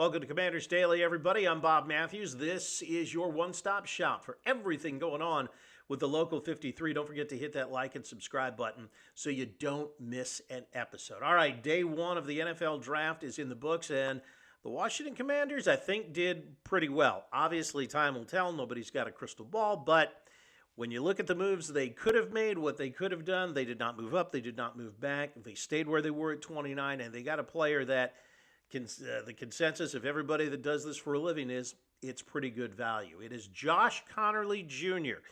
Welcome to Commanders Daily, everybody. I'm Bob Matthews. This is your one-stop shop for everything going on with the Local 53. Don't forget to hit that like and subscribe button so you don't miss an episode. All right, day one of the NFL draft is in the books, and the Washington Commanders, I think, did pretty well. Obviously, time will tell. Nobody's got a crystal ball, but when you look at the moves they could have made, what they could have done, they did not move up, they did not move back. They stayed where they were at 29, and they got a player that the consensus of everybody that does this for a living is it's pretty good value. It is Josh Conerly Jr.,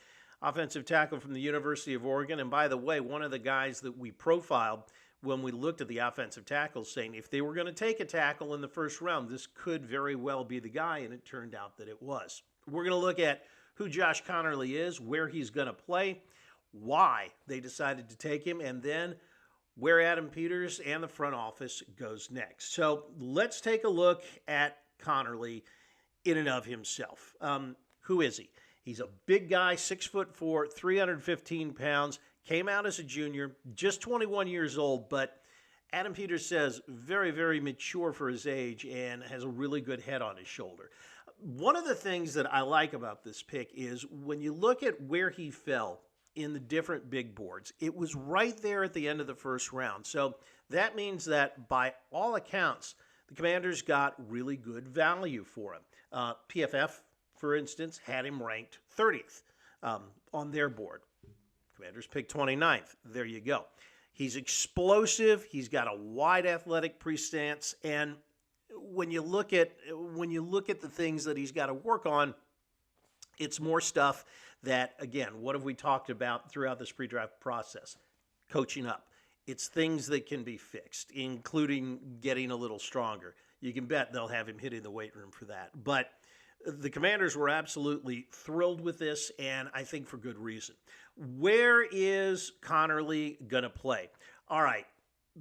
offensive tackle from the University of Oregon. And by the way, one of the guys that we profiled when we looked at the offensive tackles, saying if they were going to take a tackle in the first round, this could very well be the guy, and it turned out that it was. We're going to look at who Josh Conerly is, where he's going to play, why they decided to take him, and then where Adam Peters and the front office goes next. So let's take a look at Conerly in and of himself. Who is he? He's a big guy, 6'4", 315 pounds, came out as a junior, just 21 years old, but Adam Peters says very, very mature for his age and has a really good head on his shoulder. One of the things that I like about this pick is when you look at where he fell in the different big boards, it was right there at the end of the first round. So that means that by all accounts, the Commanders got really good value for him. PFF, for instance, had him ranked 30th on their board. Commanders picked 29th. There you go. He's explosive. He's got a wide athletic pre-stance, and when you look at the things that he's got to work on, it's more stuff that, again, what have we talked about throughout this pre-draft process? Coaching up. It's things that can be fixed, including getting a little stronger. You can bet they'll have him hitting the weight room for that. But the Commanders were absolutely thrilled with this, and I think for good reason. Where is Conerly going to play? All right.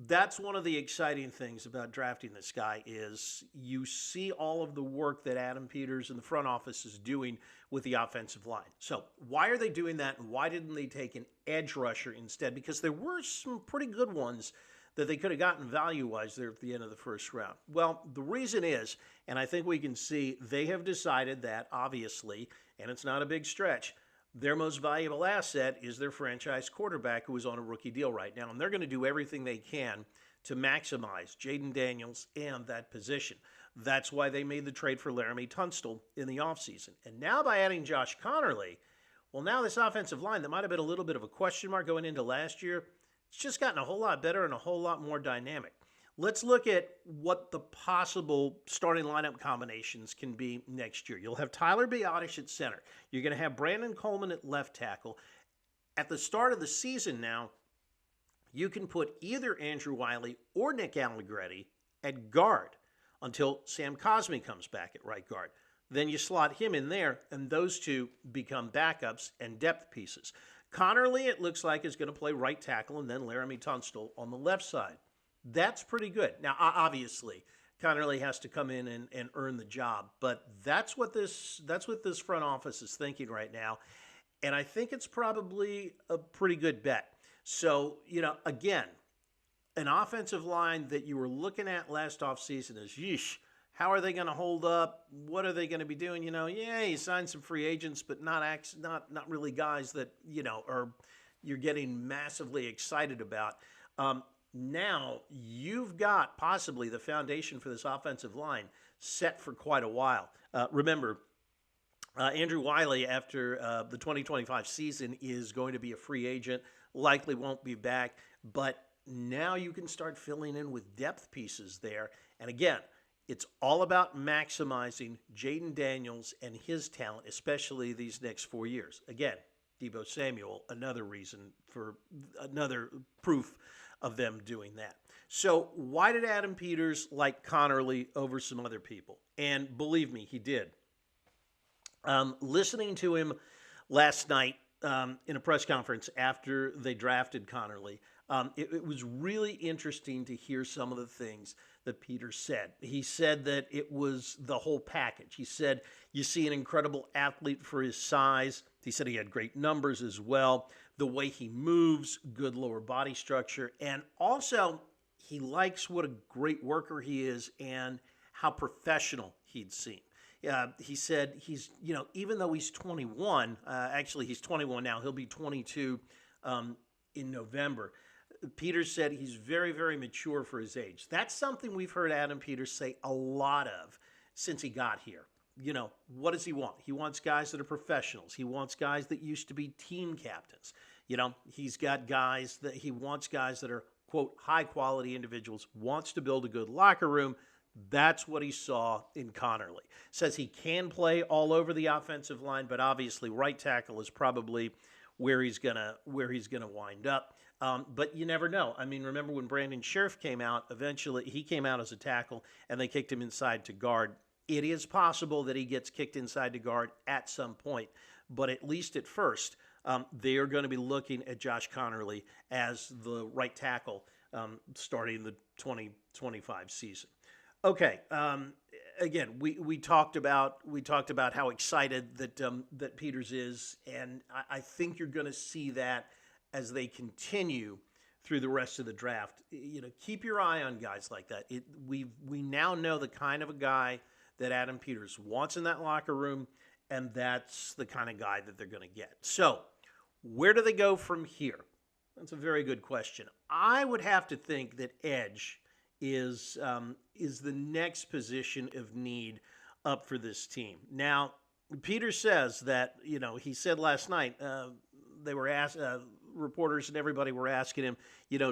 That's one of the exciting things about drafting this guy is you see all of the work that Adam Peters and the front office is doing with the offensive line. So why are they doing that, and why didn't they take an edge rusher instead? Because there were some pretty good ones that they could have gotten value-wise there at the end of the first round. Well, the reason is, and I think we can see, they have decided that, obviously, and it's not a big stretch, their most valuable asset is their franchise quarterback who is on a rookie deal right now, and they're going to do everything they can to maximize Jaden Daniels and that position. That's why they made the trade for Laramie Tunstall in the offseason. And now by adding Josh Conerly, well, now this offensive line that might have been a little bit of a question mark going into last year, it's just gotten a whole lot better and a whole lot more dynamic. Let's look at what the possible starting lineup combinations can be next year. You'll have Tyler Biotish at center. You're going to have Brandon Coleman at left tackle. At the start of the season now, you can put either Andrew Wiley or Nick Allegretti at guard until Sam Cosmi comes back at right guard. Then you slot him in there, and those two become backups and depth pieces. Conerly, it looks like, is going to play right tackle, and then Laramie Tunstall on the left side. That's pretty good. Now, obviously, Conerly has to come in and earn the job, but that's what this front office is thinking right now, and I think it's probably a pretty good bet. So, again, an offensive line that you were looking at last offseason is, yeesh, how are they going to hold up? What are they going to be doing? You signed some free agents, but not really guys that, are you're getting massively excited about. Now you've got possibly the foundation for this offensive line set for quite a while. Remember, Andrew Wiley, after the 2025 season, is going to be a free agent, likely won't be back, but now you can start filling in with depth pieces there. And again, it's all about maximizing Jaden Daniels and his talent, especially these next 4 years. Again, Deebo Samuel, another proof of them doing that. So why did Adam Peters like Conerly over some other people? And believe me, he did. Listening to him last night in a press conference after they drafted Conerly, it was really interesting to hear some of the things that Peters said. He said that it was the whole package. He said, you see an incredible athlete for his size. He said he had great numbers as well. The way he moves, good lower body structure, and also he likes what a great worker he is and how professional he'd seem. He said he's, even though he's 21, actually he's 21 now, he'll be 22 in November. Peters said he's very, very mature for his age. That's something we've heard Adam Peters say a lot of since he got here. What does he want? He wants guys that are professionals. He wants guys that used to be team captains. He's got guys that he wants guys that are, quote, high quality individuals, wants to build a good locker room. That's what he saw in Connerly. Says he can play all over the offensive line, but obviously right tackle is probably where he's gonna wind up. But you never know. I mean, remember when Brandon Scherf came out? Eventually, he came out as a tackle, and they kicked him inside to guard. It is possible that he gets kicked inside to guard at some point, but at least at first, they are going to be looking at Josh Connerly as the right tackle starting the 2025 season. Okay. Again, we talked about how excited that Peters is, and I think you're going to see that as they continue through the rest of the draft. Keep your eye on guys like that. We now know the kind of a guy that Adam Peters wants in that locker room, and that's the kind of guy that they're going to get. So, where do they go from here? That's a very good question. I would have to think that edge is the next position of need up for this team. Now, Peters says that, he said last night, they were asked, reporters and everybody were asking him,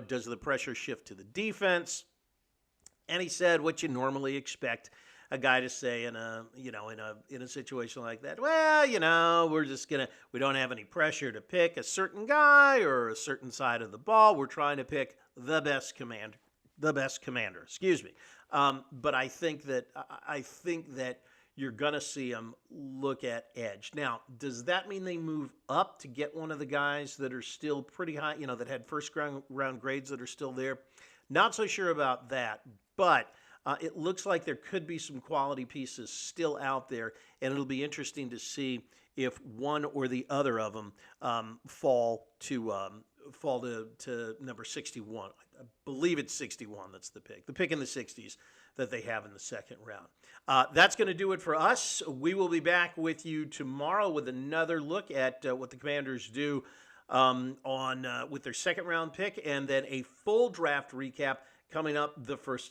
does the pressure shift to the defense? And he said what you normally expect a guy to say in a situation like that. Well, we don't have any pressure to pick a certain guy or a certain side of the ball. We're trying to pick the best commander. But I think that you're going to see him look at edge. Now, does that mean they move up to get one of the guys that are still pretty high, that had first round grades that are still there? Not so sure about that, but it looks like there could be some quality pieces still out there, and it'll be interesting to see if one or the other of them fall to number 61. I believe it's 61 that's the pick in the 60s that they have in the second round. That's going to do it for us. We will be back with you tomorrow with another look at what the Commanders do with their second round pick, and then a full draft recap coming up the first